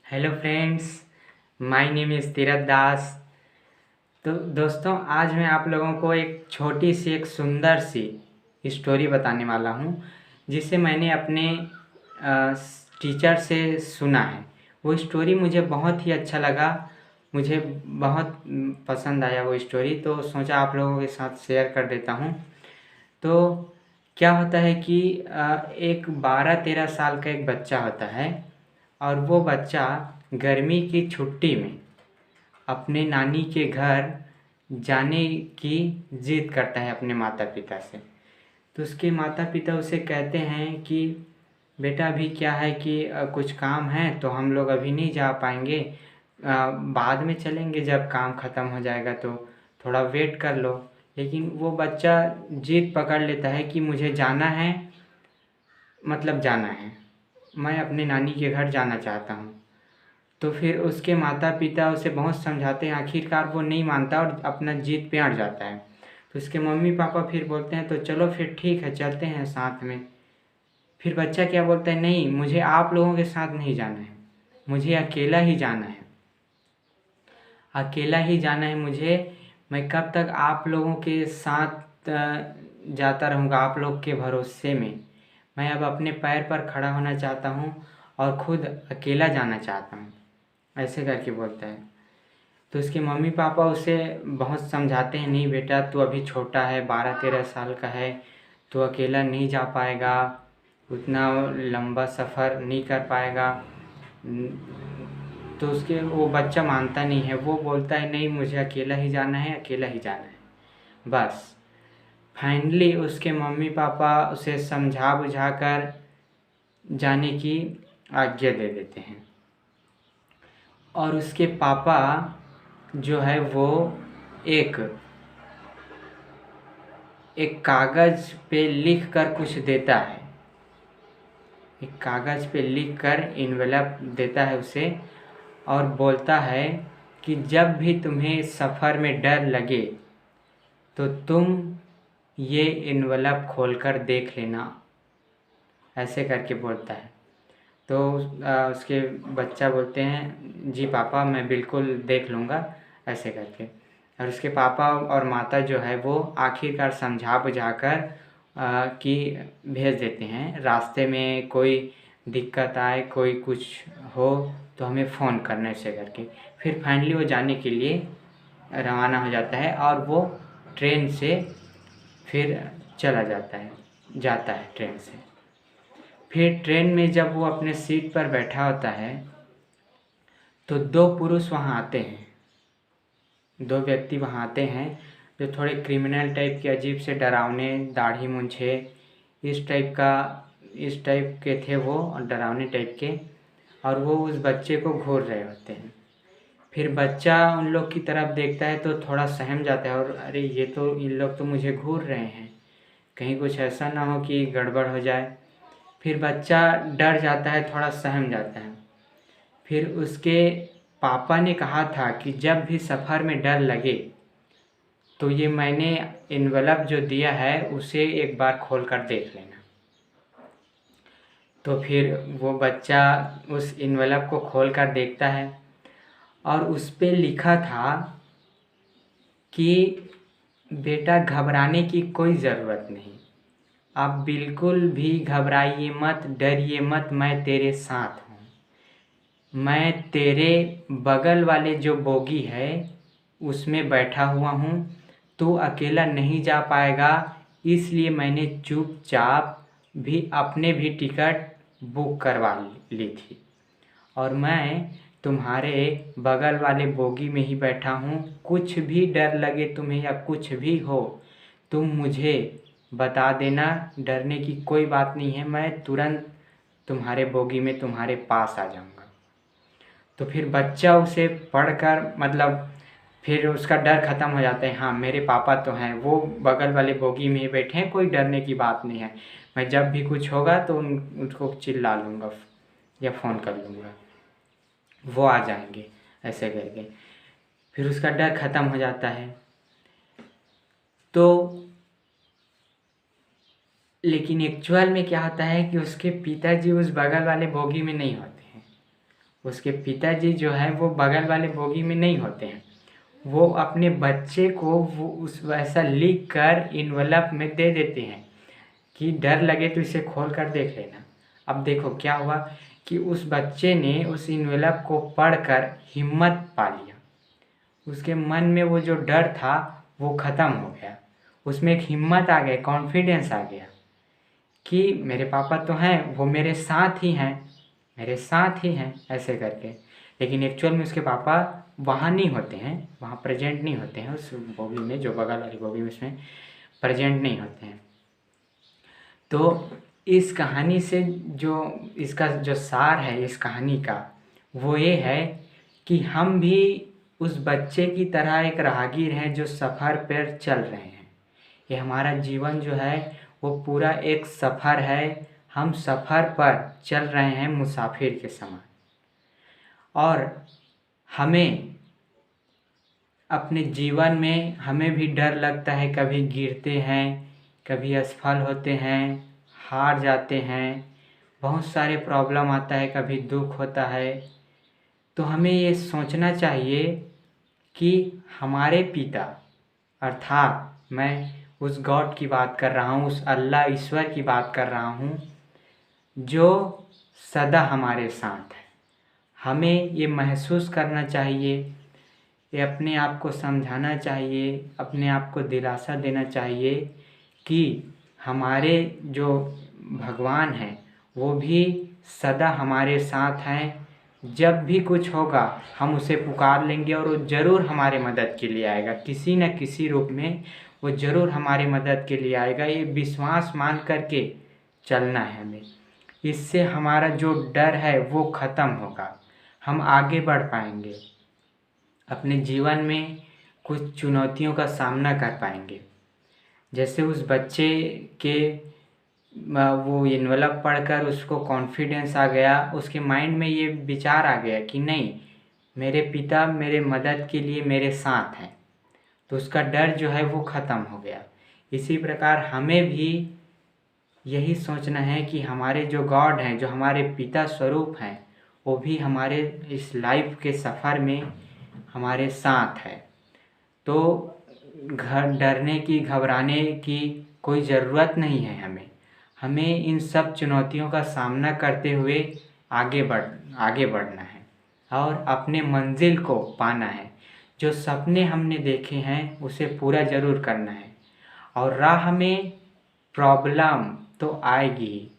Hello friends, my name is Tirath Das. तो दोस्तों, आज मैं आप लोगों को एक छोटी सी एक सुंदर सी स्टोरी बताने वाला हूँ, जिसे मैंने अपने टीचर से सुना है। वो स्टोरी मुझे बहुत ही अच्छा लगा, मुझे बहुत पसंद आया वो स्टोरी, तो सोचा आप लोगों के साथ शेयर कर देता हूँ। तो क्या होता है कि एक 12-13 साल का एक बच्चा होता है, और वो बच्चा गर्मी की छुट्टी में अपने नानी के घर जाने की जिद करता है अपने माता पिता से। तो उसके माता पिता उसे कहते हैं कि बेटा, अभी क्या है कि कुछ काम है तो हम लोग अभी नहीं जा पाएंगे, बाद में चलेंगे, जब काम ख़त्म हो जाएगा तो थोड़ा वेट कर लो। लेकिन वो बच्चा जिद पकड़ लेता है कि मुझे जाना है, मतलब जाना है, मैं अपने नानी के घर जाना चाहता हूँ। तो फिर उसके माता पिता उसे बहुत समझाते हैं, आखिरकार वो नहीं मानता और अपना जिद पे अड़ जाता है। तो उसके मम्मी पापा फिर बोलते हैं तो चलो फिर ठीक है, चलते हैं साथ में। फिर बच्चा क्या बोलता है, नहीं, मुझे आप लोगों के साथ नहीं जाना है, मुझे अकेला ही जाना है, अकेला ही जाना है मुझे। मैं कब तक आप लोगों के साथ जाता रहूँगा, आप लोग के भरोसे में। मैं अब अपने पैर पर खड़ा होना चाहता हूँ और खुद अकेला जाना चाहता हूँ, ऐसे करके बोलता है। तो उसके मम्मी पापा उसे बहुत समझाते हैं, नहीं बेटा, तू अभी छोटा है, 12-13 साल का है, तू अकेला नहीं जा पाएगा, उतना लंबा सफ़र नहीं कर पाएगा। तो उसके वो बच्चा मानता नहीं है, वो बोलता है नहीं, मुझे अकेला ही जाना है, अकेला ही जाना है बस। फाइनली उसके मम्मी पापा उसे समझा बुझा कर जाने की आज्ञा दे देते हैं। और उसके पापा जो है वो एक एक कागज़ पे लिख कर कुछ देता है, एक कागज़ पे लिख कर इन्वेलप देता है उसे, और बोलता है कि जब भी तुम्हें सफ़र में डर लगे तो तुम ये इन्वेलप खोलकर देख लेना, ऐसे करके बोलता है। तो उसके बच्चा बोलते हैं जी पापा, मैं बिल्कुल देख लूँगा, ऐसे करके। और उसके पापा और माता जो है वो आखिरकार समझा बुझा कर कि भेज देते हैं। रास्ते में कोई दिक्कत आए, कोई कुछ हो तो हमें फ़ोन करना, ऐसे करके। फिर फाइनली वो जाने के लिए रवाना हो जाता है और वो ट्रेन से फिर चला जाता है ट्रेन से। फिर ट्रेन में जब वो अपने सीट पर बैठा होता है तो दो पुरुष वहाँ आते हैं, दो व्यक्ति वहाँ आते हैं, जो थोड़े क्रिमिनल टाइप के, अजीब से डरावने, दाढ़ी मूंछे, इस टाइप के थे वो, डरावने टाइप के। और वो उस बच्चे को घूर रहे होते हैं। फिर बच्चा उन लोग की तरफ देखता है तो थोड़ा सहम जाता है, और अरे ये तो, इन लोग तो मुझे घूर रहे हैं, कहीं कुछ ऐसा ना हो कि गड़बड़ हो जाए। फिर बच्चा डर जाता है, थोड़ा सहम जाता है। फिर उसके पापा ने कहा था कि जब भी सफ़र में डर लगे तो ये मैंने इन्वेलप जो दिया है उसे एक बार खोल कर देख लेना। तो फिर वो बच्चा उस इन्वेलप को खोल कर देखता है, और उस पे लिखा था कि बेटा, घबराने की कोई ज़रूरत नहीं, आप बिल्कुल भी घबराइए मत, डरिए मत, मैं तेरे साथ हूँ। मैं तेरे बगल वाले जो बोगी है उसमें बैठा हुआ हूँ, तू अकेला नहीं जा पाएगा, इसलिए मैंने चुपचाप भी अपने भी टिकट बुक करवा ली थी, और मैं तुम्हारे बगल वाले बोगी में ही बैठा हूँ। कुछ भी डर लगे तुम्हें या कुछ भी हो, तुम मुझे बता देना, डरने की कोई बात नहीं है, मैं तुरंत तुम्हारे बोगी में तुम्हारे पास आ जाऊँगा। तो फिर बच्चा उसे पढ़कर, मतलब फिर उसका डर ख़त्म हो जाता है, हाँ मेरे पापा तो हैं, वो बगल वाले बोगी में ही बैठे हैं, कोई डरने की बात नहीं है, मैं जब भी कुछ होगा तो उनको चिल्ला लूँगा या फ़ोन कर लूँगा, वो आ जाएंगे, ऐसे करके। फिर उसका डर ख़त्म हो जाता है। तो लेकिन एक्चुअल में क्या होता है कि उसके पिताजी उस बगल वाले बोगी में नहीं होते हैं, उसके पिताजी जो है वो बगल वाले बोगी में नहीं होते हैं। वो अपने बच्चे को वो उस वैसा लिख कर इन्वेलप में दे देते हैं कि डर लगे तो इसे खोल कर देख लेना। अब देखो क्या हुआ कि उस बच्चे ने उस इन्वेलप को पढ़कर हिम्मत पा लिया। उसके मन में वो जो डर था वो ख़त्म हो गया। उसमें एक हिम्मत आ गई, कॉन्फिडेंस आ गया कि मेरे पापा तो हैं, वो मेरे साथ ही हैं, मेरे साथ ही हैं ऐसे करके। लेकिन एक्चुअल में उसके पापा वहाँ नहीं होते हैं, वहाँ प्रेजेंट नहीं होते हैं उस बॉगी में, जो बगल वाली बॉगी में उसमें प्रेजेंट नहीं होते हैं। तो इस कहानी से जो इसका जो सार है इस कहानी का वो ये है कि हम भी उस बच्चे की तरह एक राहगीर हैं जो सफ़र पर चल रहे हैं। ये हमारा जीवन जो है वो पूरा एक सफ़र है। हम सफ़र पर चल रहे हैं मुसाफिर के समान। और हमें अपने जीवन में हमें भी डर लगता है, कभी गिरते हैं, कभी असफल होते हैं, हार जाते हैं, बहुत सारे प्रॉब्लम आता है, कभी दुख होता है। तो हमें ये सोचना चाहिए कि हमारे पिता अर्थात मैं उस गॉड की बात कर रहा हूँ, उस अल्लाह ईश्वर की बात कर रहा हूँ जो सदा हमारे साथ है। हमें ये महसूस करना चाहिए, ये अपने आप को समझाना चाहिए, अपने आप को दिलासा देना चाहिए कि हमारे जो भगवान हैं वो भी सदा हमारे साथ हैं। जब भी कुछ होगा हम उसे पुकार लेंगे और वो ज़रूर हमारे मदद के लिए आएगा, किसी न किसी रूप में वो ज़रूर हमारे मदद के लिए आएगा। ये विश्वास मान करके चलना है हमें। इससे हमारा जो डर है वो ख़त्म होगा, हम आगे बढ़ पाएंगे, अपने जीवन में कुछ चुनौतियों का सामना कर पाएंगे। जैसे उस बच्चे के वो इन्वेलप पढ़कर उसको कॉन्फिडेंस आ गया, उसके माइंड में ये विचार आ गया कि नहीं, मेरे पिता मेरे मदद के लिए मेरे साथ हैं, तो उसका डर जो है वो ख़त्म हो गया। इसी प्रकार हमें भी यही सोचना है कि हमारे जो गॉड हैं, जो हमारे पिता स्वरूप हैं, वो भी हमारे इस लाइफ के सफ़र में हमारे साथ है। तो डरने की, घबराने की कोई ज़रूरत नहीं है। हमें इन सब चुनौतियों का सामना करते हुए आगे बढ़ना है और अपने मंजिल को पाना है। जो सपने हमने देखे हैं उसे पूरा ज़रूर करना है। और राह में प्रॉब्लम तो आएगी,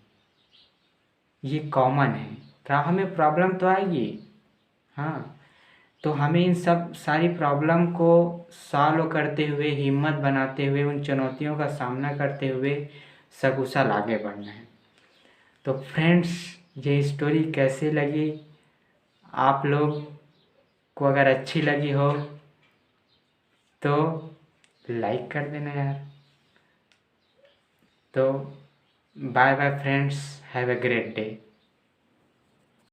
ये कॉमन है, राह में प्रॉब्लम तो आएगी। हाँ, तो हमें इन सब सारी प्रॉब्लम को सॉल्व करते हुए, हिम्मत बनाते हुए, उन चुनौतियों का सामना करते हुए सकुशल आगे बढ़ना है। तो फ्रेंड्स, ये स्टोरी कैसे लगी आप लोग को? अगर अच्छी लगी हो तो लाइक कर देना यार। तो bye bye friends, have a great day.